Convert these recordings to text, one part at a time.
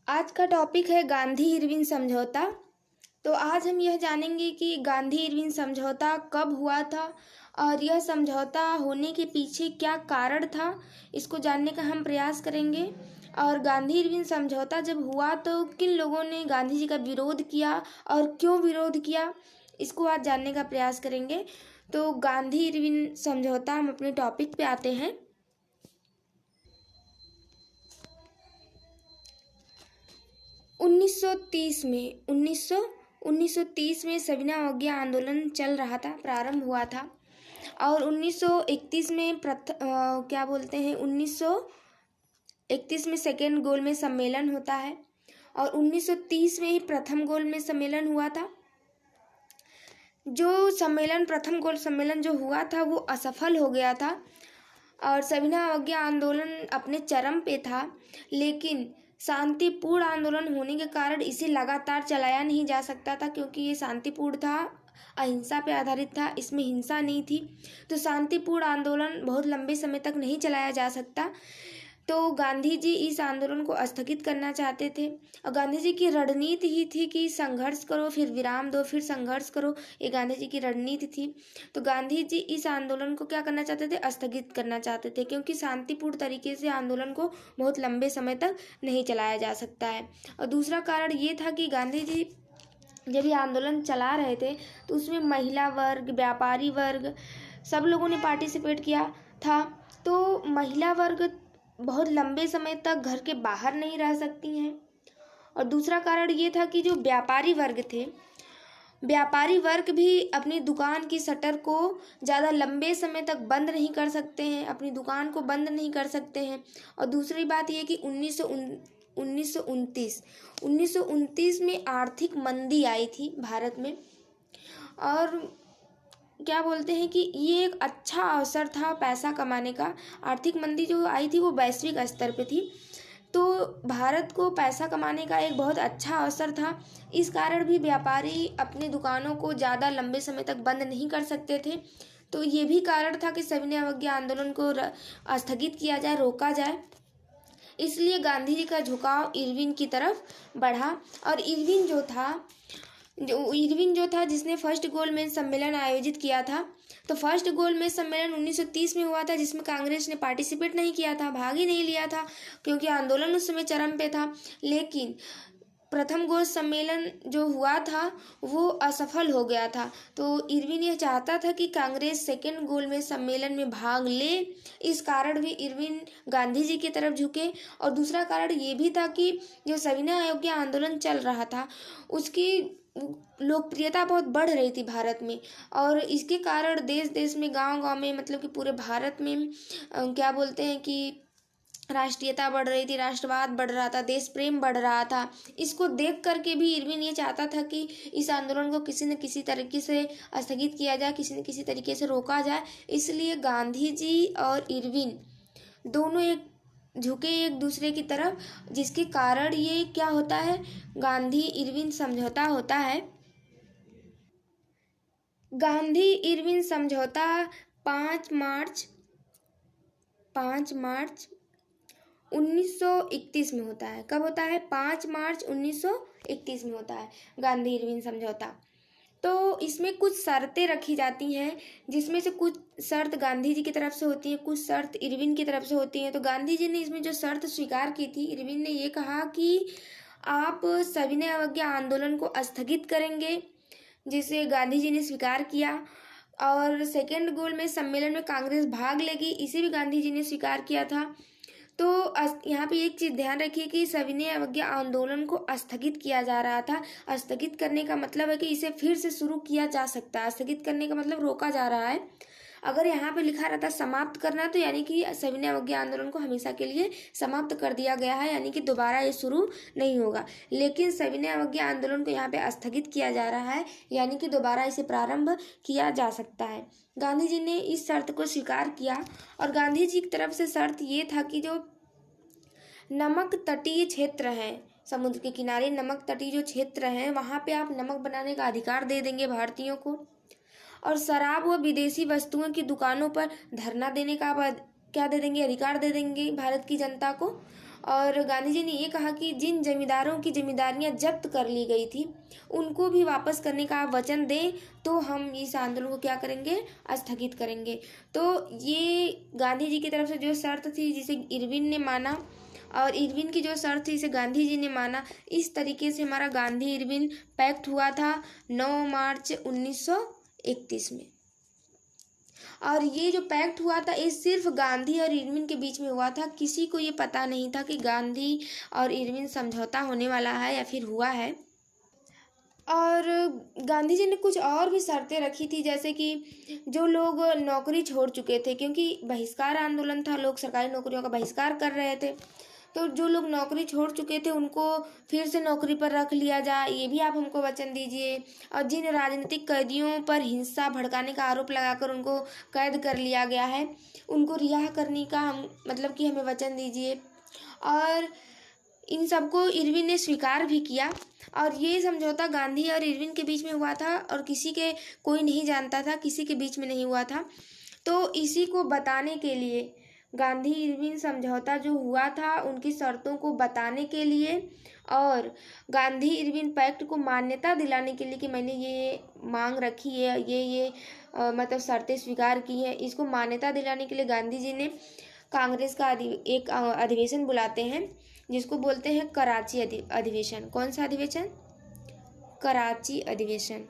आज का टॉपिक है गांधी इरविन समझौता। तो आज हम यह जानेंगे कि गांधी इरविन समझौता कब हुआ था और यह समझौता होने के पीछे क्या कारण था, इसको जानने का हम प्रयास करेंगे। और गांधी इरविन समझौता जब हुआ तो किन लोगों ने गांधी जी का विरोध किया और क्यों विरोध किया, इसको आज जानने का प्रयास करेंगे। तो गांधी इरविन समझौता, हम अपने टॉपिक पे आते हैं। 1930 में सविनय अवज्ञा आंदोलन चल रहा था, प्रारंभ हुआ था। और 1931 में 1931 में सेकेंड गोलमेज सम्मेलन होता है और 1930 में ही प्रथम गोलमेज सम्मेलन हुआ था। जो सम्मेलन, प्रथम गोल सम्मेलन जो हुआ था वो असफल हो गया था और सविनय अवज्ञा आंदोलन अपने चरम पे था, लेकिन शांतिपूर्ण आंदोलन होने के कारण इसे लगातार चलाया नहीं जा सकता था, क्योंकि ये शांतिपूर्ण था, अहिंसा पे आधारित था, इसमें हिंसा नहीं थी। तो शांतिपूर्ण आंदोलन बहुत लंबे समय तक नहीं चलाया जा सकता। तो गांधी जी इस आंदोलन को स्थगित करना चाहते थे और गांधी जी की रणनीति ही थी कि संघर्ष करो, फिर विराम दो, फिर संघर्ष करो। ये गांधी जी की रणनीति थी। तो गांधी जी इस आंदोलन को क्या करना चाहते थे? स्थगित करना चाहते थे, क्योंकि शांतिपूर्ण तरीके से आंदोलन को बहुत लंबे समय तक नहीं चलाया जा सकता है। और दूसरा कारण ये था कि गांधी जी जब ये आंदोलन चला रहे थे तो उसमें महिला वर्ग, व्यापारी वर्ग, सब लोगों ने पार्टिसिपेट किया था। तो महिला वर्ग बहुत लंबे समय तक घर के बाहर नहीं रह सकती हैं। और दूसरा कारण ये था कि जो व्यापारी वर्ग थे, व्यापारी वर्ग भी अपनी दुकान की शटर को ज़्यादा लंबे समय तक बंद नहीं कर सकते हैं, अपनी दुकान को बंद नहीं कर सकते हैं। और दूसरी बात ये कि 1929 में आर्थिक मंदी आई थी भारत में, और क्या बोलते हैं कि ये एक अच्छा अवसर था पैसा कमाने का। आर्थिक मंदी जो आई थी वो वैश्विक स्तर पे थी, तो भारत को पैसा कमाने का एक बहुत अच्छा अवसर था। इस कारण भी व्यापारी अपनी दुकानों को ज़्यादा लंबे समय तक बंद नहीं कर सकते थे। तो ये भी कारण था कि सविनय अवज्ञा आंदोलन को स्थगित किया जाए, रोका जाए। इसलिए गांधी जी का झुकाव इरविन की तरफ बढ़ा। और इरविन जो था जिसने फर्स्ट गोलमेज सम्मेलन आयोजित किया था। तो फर्स्ट गोलमेज सम्मेलन 1930 में हुआ था, जिसमें कांग्रेस ने पार्टिसिपेट नहीं किया था, भाग ही नहीं लिया था, क्योंकि आंदोलन उस समय चरम पे था। लेकिन प्रथम गोल सम्मेलन जो हुआ था वो असफल हो गया था। तो इरविन यह चाहता था कि कांग्रेस सेकेंड गोलमेज सम्मेलन में भाग ले। इस कारण भी इरविन गांधी जी की तरफ झुके। और दूसरा कारण ये भी था कि जो सविनय अवज्ञा आंदोलन चल रहा था उसकी लोकप्रियता बहुत बढ़ रही थी भारत में, और इसके कारण देश देश में, गांव गांव में, मतलब कि पूरे भारत में क्या बोलते हैं कि राष्ट्रीयता बढ़ रही थी, राष्ट्रवाद बढ़ रहा था, देश प्रेम बढ़ रहा था। इसको देख करके भी इरविन ये चाहता था कि इस आंदोलन को किसी न किसी तरीके से स्थगित किया जाए, किसी न किसी तरीके से रोका जाए। इसलिए गांधी जी और इरविन दोनों झुके एक दूसरे की तरफ, जिसके कारण ये क्या होता है, गांधी इरविन समझौता होता है। गांधी इरविन समझौता 5 मार्च 1931 में होता है। कब होता है? 5 मार्च 1931 में होता है गांधी इरविन समझौता। तो इसमें कुछ शर्तें रखी जाती हैं, जिसमें से कुछ शर्त गांधी जी की तरफ से होती है, कुछ शर्त इरविन की तरफ से होती हैं। तो गांधी जी ने इसमें जो शर्त स्वीकार की थी, इरविन ने ये कहा कि आप सविनय अवज्ञा आंदोलन को स्थगित करेंगे, जिसे गांधी जी ने स्वीकार किया। और सेकेंड गोलमेज सम्मेलन में कांग्रेस भाग लेगी, इसे भी गांधी जी ने स्वीकार किया था। तो यहाँ पे एक चीज़ ध्यान रखिए कि सविनय अवज्ञा आंदोलन को स्थगित किया जा रहा था। स्थगित करने का मतलब है कि इसे फिर से शुरू किया जा सकता है। स्थगित करने का मतलब रोका जा रहा है। अगर यहाँ पे लिखा रहता समाप्त करना, तो यानी कि सविनय अवज्ञा आंदोलन को हमेशा के लिए समाप्त कर दिया गया है, यानी कि दोबारा ये शुरू नहीं होगा। लेकिन सविनय अवज्ञा आंदोलन को यहाँ पे स्थगित किया जा रहा है, यानी कि दोबारा इसे प्रारंभ किया जा सकता है। गांधी जी ने इस शर्त को स्वीकार किया। और गांधी जी की तरफ से शर्त ये था कि जो नमक तटीय क्षेत्र हैं, समुद्र के किनारे नमक तटीय जो क्षेत्र हैं, वहाँ पे आप नमक बनाने का अधिकार दे देंगे भारतीयों को। और शराब व विदेशी वस्तुओं की दुकानों पर धरना देने का आप क्या दे देंगे? अधिकार दे देंगे भारत की जनता को। और गांधी जी ने ये कहा कि जिन जमींदारों की जमींदारियां जब्त कर ली गई थी उनको भी वापस करने का आप वचन दें तो हम इस आंदोलन को क्या करेंगे, स्थगित करेंगे। तो ये गांधी जी की तरफ से जो शर्त थी जिसे इरविन ने माना, और इरविन की जो शर्त थी इसे गांधी जी ने माना। इस तरीके से हमारा गांधी इरविन पैक्ट हुआ था 9 मार्च 1931 में। और ये जो पैक्ट हुआ था ये सिर्फ गांधी और इरविन के बीच में हुआ था। किसी को ये पता नहीं था कि गांधी और इरविन समझौता होने वाला है या फिर हुआ है। और गांधी जी ने कुछ और भी शर्तें रखी थी, जैसे कि जो लोग नौकरी छोड़ चुके थे, क्योंकि बहिष्कार आंदोलन था, लोग सरकारी नौकरियों का बहिष्कार कर रहे थे, तो जो लोग नौकरी छोड़ चुके थे उनको फिर से नौकरी पर रख लिया जाए, ये भी आप हमको वचन दीजिए। और जिन राजनीतिक कैदियों पर हिंसा भड़काने का आरोप लगाकर उनको कैद कर लिया गया है उनको रिहा करने का हम मतलब कि हमें वचन दीजिए। और इन सबको इरविन ने स्वीकार भी किया। और ये समझौता गांधी और इरविन के बीच में हुआ था और किसी के कोई नहीं जानता था, किसी के बीच में नहीं हुआ था। तो इसी को बताने के लिए गांधी इरविन समझौता जो हुआ था उनकी शर्तों को बताने के लिए और गांधी इरविन पैक्ट को मान्यता दिलाने के लिए कि मैंने ये मांग रखी है, ये मतलब शर्तें स्वीकार की हैं, इसको मान्यता दिलाने के लिए गांधी जी ने कांग्रेस का एक अधिवेशन बुलाते हैं जिसको बोलते हैं कराची अधिवेशन। कौन सा अधिवेशन? कराची अधिवेशन।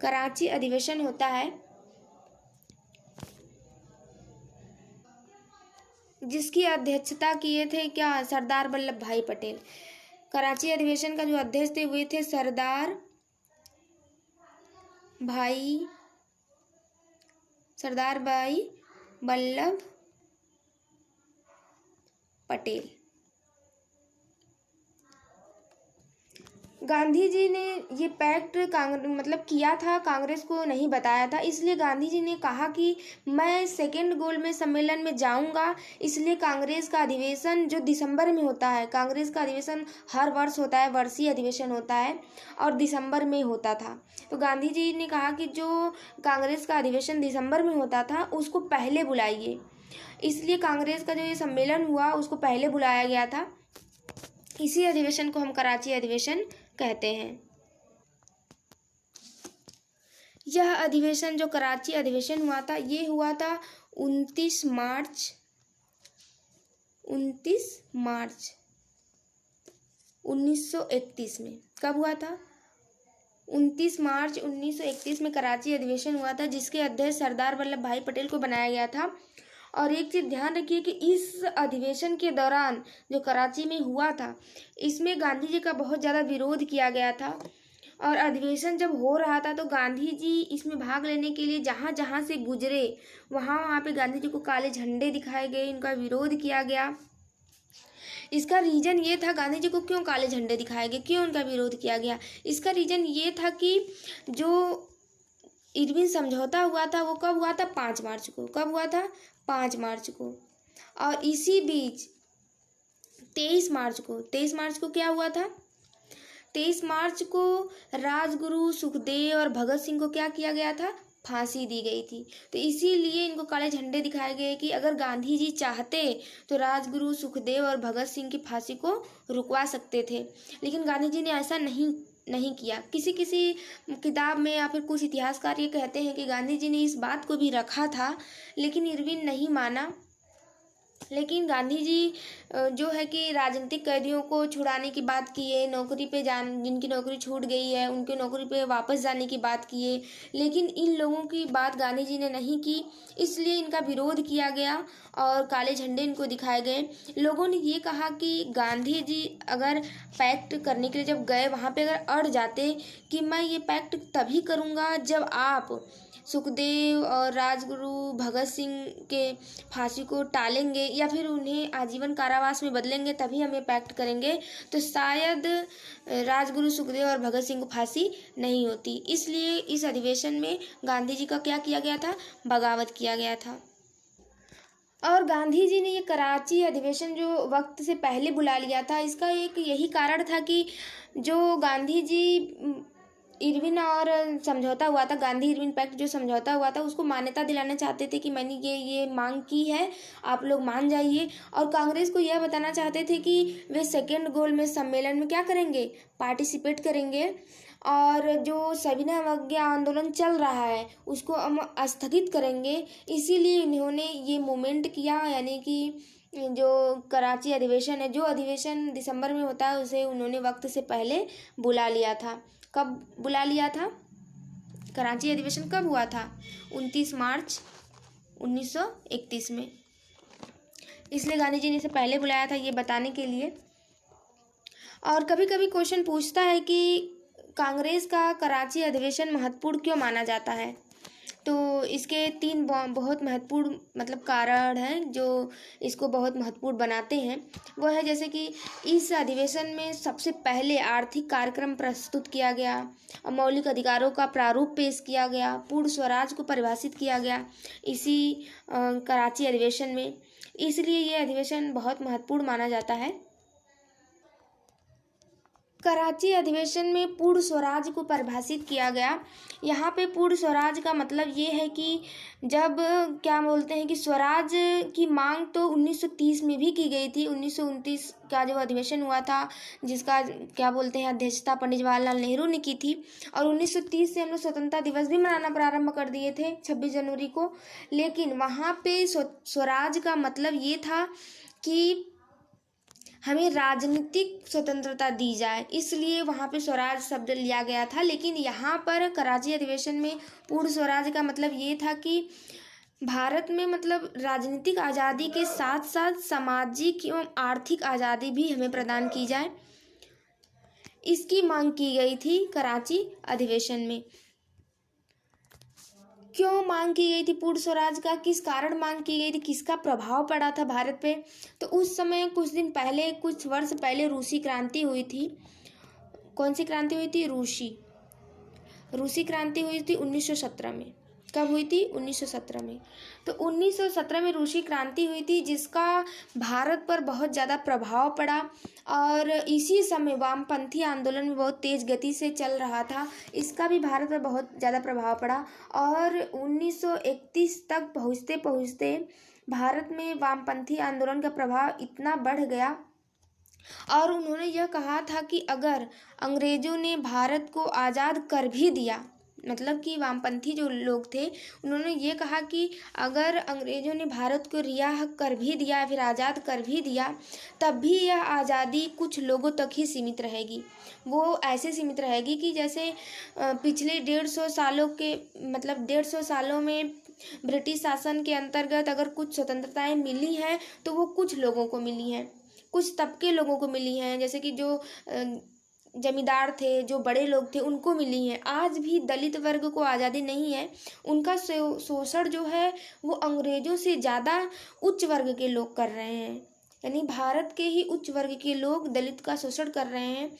कराची अधिवेशन होता है जिसकी अध्यक्षता किए थे क्या, सरदार वल्लभ भाई पटेल। कराची अधिवेशन का जो अध्यक्ष थे वे थे सरदार भाई वल्लभ पटेल। गांधी जी ने ये पैक्ट मतलब किया था, कांग्रेस को नहीं बताया था, इसलिए गांधी जी ने कहा कि मैं सेकेंड गोलमेज सम्मेलन में जाऊंगा। इसलिए कांग्रेस का अधिवेशन जो दिसंबर में होता है, कांग्रेस का अधिवेशन हर वर्ष होता है, वर्षीय अधिवेशन होता है और दिसंबर में होता था। तो गांधी जी ने कहा कि जो कांग्रेस का अधिवेशन दिसंबर में होता था उसको पहले बुलाइए। इसलिए कांग्रेस का जो ये सम्मेलन हुआ उसको पहले बुलाया गया था। इसी अधिवेशन को हम कराची अधिवेशन कहते हैं। यह अधिवेशन जो कराची अधिवेशन हुआ था ये हुआ था 29 मार्च 1931 में। कब हुआ था? 29 मार्च 1931 में कराची अधिवेशन हुआ था जिसके अध्यक्ष सरदार वल्लभ भाई पटेल को बनाया गया था। और एक चीज़ ध्यान रखिए कि इस अधिवेशन के दौरान जो कराची में हुआ था इसमें गांधी जी का बहुत ज़्यादा विरोध किया गया था। और अधिवेशन जब हो रहा था तो गांधी जी इसमें भाग लेने के लिए जहाँ जहाँ से गुजरे वहाँ पे गांधी जी को काले झंडे दिखाए गए, इनका विरोध किया गया। इसका रीज़न ये था गांधी जी को क्यों काले झंडे दिखाए गए, क्यों उनका विरोध किया गया। इसका रीज़न ये था कि जो इरविन समझौता हुआ था वो कब हुआ था? 5 मार्च को। कब हुआ था? 5 मार्च को। और इसी बीच 23 मार्च को क्या हुआ था? 23 मार्च को राजगुरु सुखदेव और भगत सिंह को क्या किया गया था? फांसी दी गई थी। तो इसीलिए इनको काले झंडे दिखाए गए कि अगर गांधी जी चाहते तो राजगुरु सुखदेव और भगत सिंह की फांसी को रुकवा सकते थे, लेकिन गांधी जी ने ऐसा नहीं किया। किसी किताब में या फिर कुछ इतिहासकार ये कहते हैं कि गांधी जी ने इस बात को भी रखा था लेकिन इरविन नहीं माना। लेकिन गांधी जी जो है कि राजनीतिक कैदियों को छुड़ाने की बात किए, नौकरी पे जिनकी नौकरी छूट गई है उनके नौकरी पे वापस जाने की बात किए, लेकिन इन लोगों की बात गांधी जी ने नहीं की, इसलिए इनका विरोध किया गया और काले झंडे इनको दिखाए गए। लोगों ने ये कहा कि गांधी जी अगर पैक्ट करने के लिए जब गए वहाँ पे अगर अड़ जाते कि मैं ये पैक्ट तभी करूँगा जब आप सुखदेव और राजगुरु भगत सिंह के फांसी को टालेंगे या फिर उन्हें आजीवन कारावास में बदलेंगे तभी हम ये पैक्ट करेंगे, तो शायद राजगुरु सुखदेव और भगत सिंह को फांसी नहीं होती। इसलिए इस अधिवेशन में गांधी जी का क्या किया गया था? बगावत किया गया था। और गांधी जी ने ये कराची अधिवेशन जो वक्त से पहले बुला लिया था इसका एक यही कारण था कि जो गांधी जी इरविन और समझौता हुआ था, गांधी इरविन पैक्ट जो समझौता हुआ था उसको मान्यता दिलाना चाहते थे कि मैंने ये मांग की है, आप लोग मान जाइए। और कांग्रेस को यह बताना चाहते थे कि वे सेकेंड गोलमेज सम्मेलन में क्या करेंगे, पार्टिसिपेट करेंगे, और जो सविनय अवज्ञा आंदोलन चल रहा है उसको हम स्थगित करेंगे। इसीलिए इन्होंने ये मूवमेंट किया, यानी कि जो कराची अधिवेशन है, जो अधिवेशन दिसंबर में होता है, उसे उन्होंने वक्त से पहले बुला लिया था। कब बुला लिया था? कराची अधिवेशन कब हुआ था? 29 मार्च 1931 में। इसलिए गांधी जी ने इसे पहले बुलाया था, ये बताने के लिए। और कभी कभी क्वेश्चन पूछता है कि कांग्रेस का कराची अधिवेशन महत्वपूर्ण क्यों माना जाता है। तो इसके 3 बहुत महत्वपूर्ण मतलब कारण हैं जो इसको बहुत महत्वपूर्ण बनाते हैं। वह है जैसे कि इस अधिवेशन में सबसे पहले आर्थिक कार्यक्रम प्रस्तुत किया गया, मौलिक अधिकारों का प्रारूप पेश किया गया, पूर्ण स्वराज को परिभाषित किया गया इसी कराची अधिवेशन में। इसलिए ये अधिवेशन बहुत महत्वपूर्ण माना जाता है। कराची अधिवेशन में पूर्ण स्वराज को परिभाषित किया गया। यहाँ पे पूर्ण स्वराज का मतलब ये है कि जब क्या बोलते हैं कि स्वराज की मांग तो 1930 में भी की गई थी। 1929 का जो अधिवेशन हुआ था, जिसका क्या बोलते हैं अध्यक्षता पंडित जवाहरलाल नेहरू ने की थी, और 1930 से हम लोग स्वतंत्रता दिवस भी मनाना प्रारंभ कर दिए थे 26 जनवरी को। लेकिन वहाँ पे स्वराज का मतलब ये था कि हमें राजनीतिक स्वतंत्रता दी जाए, इसलिए वहाँ पे स्वराज शब्द लिया गया था। लेकिन यहाँ पर कराची अधिवेशन में पूर्ण स्वराज का मतलब ये था कि भारत में मतलब राजनीतिक आज़ादी के साथ साथ सामाजिक एवं आर्थिक आज़ादी भी हमें प्रदान की जाए, इसकी मांग की गई थी कराची अधिवेशन में। क्यों मांग की गई थी पूर्ण स्वराज का, किस कारण मांग की गई थी, किसका प्रभाव पड़ा था भारत पे? तो उस समय कुछ दिन पहले, कुछ वर्ष पहले रूसी क्रांति हुई थी। कौन सी क्रांति हुई थी? रूसी क्रांति हुई थी 1917 में। कब हुई थी? 1917 में। तो 1917 में रूसी क्रांति हुई थी, जिसका भारत पर बहुत ज़्यादा प्रभाव पड़ा, और इसी समय वामपंथी आंदोलन भी बहुत तेज़ गति से चल रहा था, इसका भी भारत पर बहुत ज़्यादा प्रभाव पड़ा। और 1931 तक पहुँचते पहुँचते भारत में वामपंथी आंदोलन का प्रभाव इतना बढ़ गया, और उन्होंने यह कहा था कि अगर अंग्रेज़ों ने भारत को आज़ाद कर भी दिया, मतलब कि वामपंथी जो लोग थे उन्होंने ये कहा कि अगर अंग्रेज़ों ने भारत को रिहा कर भी दिया, फिर आज़ाद कर भी दिया, तब भी यह आज़ादी कुछ लोगों तक ही सीमित रहेगी। वो ऐसे सीमित रहेगी कि जैसे पिछले 150 सालों के मतलब 150 सालों में ब्रिटिश शासन के अंतर्गत अगर कुछ स्वतंत्रताएं मिली हैं तो वो कुछ लोगों को मिली हैं, कुछ तबके लोगों को मिली हैं, जैसे कि जो जमींदार थे, जो बड़े लोग थे, उनको मिली हैं। आज भी दलित वर्ग को आज़ादी नहीं है, उनका शोषण जो है वो अंग्रेज़ों से ज़्यादा उच्च वर्ग के लोग कर रहे हैं, यानी भारत के ही उच्च वर्ग के लोग दलित का शोषण कर रहे हैं।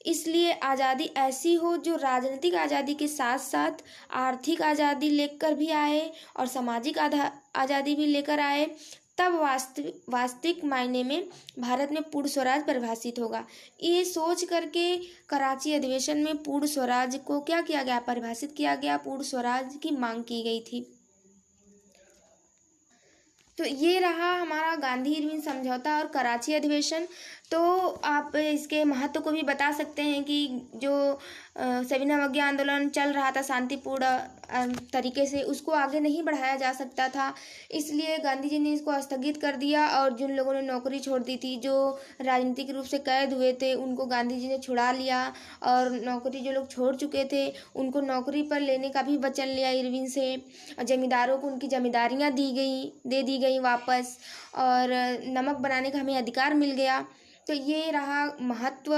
इसलिए आज़ादी ऐसी हो जो राजनीतिक आज़ादी के साथ साथ आर्थिक आज़ादी लेकर भी आए और सामाजिक आज़ादी भी लेकर आए, तब वास्तविक मायने में भारत में पूर्ण स्वराज परिभाषित होगा। ये सोच करके कराची अधिवेशन में पूर्ण स्वराज को क्या किया गया? परिभाषित किया गया, पूर्ण स्वराज की मांग की गई थी। तो ये रहा हमारा गांधी इरविन समझौता और कराची अधिवेशन। तो आप इसके महत्व को भी बता सकते हैं कि जो सविनय अवज्ञा आंदोलन चल रहा था शांतिपूर्ण तरीके से, उसको आगे नहीं बढ़ाया जा सकता था, इसलिए गांधी जी ने इसको स्थगित कर दिया। और जिन लोगों ने नौकरी छोड़ दी थी, जो राजनीतिक रूप से कैद हुए थे, उनको गांधी जी ने छुड़ा लिया, और नौकरी जो लोग छोड़ चुके थे उनको नौकरी पर लेने का भी वचन लिया इरविन से। जमींदारों को उनकी जमींदारियाँ दे दी गई वापस, और नमक बनाने का हमें अधिकार मिल गया। तो ये रहा महत्व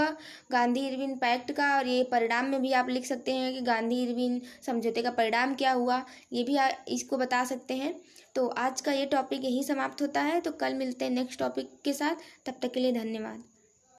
गांधी इरविन पैक्ट का, और ये परिणाम में भी आप लिख सकते हैं कि गांधी इरविन समझौते का परिणाम क्या हुआ, ये भी इसको बता सकते हैं। तो आज का ये टॉपिक यहीं समाप्त होता है। तो कल मिलते हैं नेक्स्ट टॉपिक के साथ, तब तक के लिए धन्यवाद।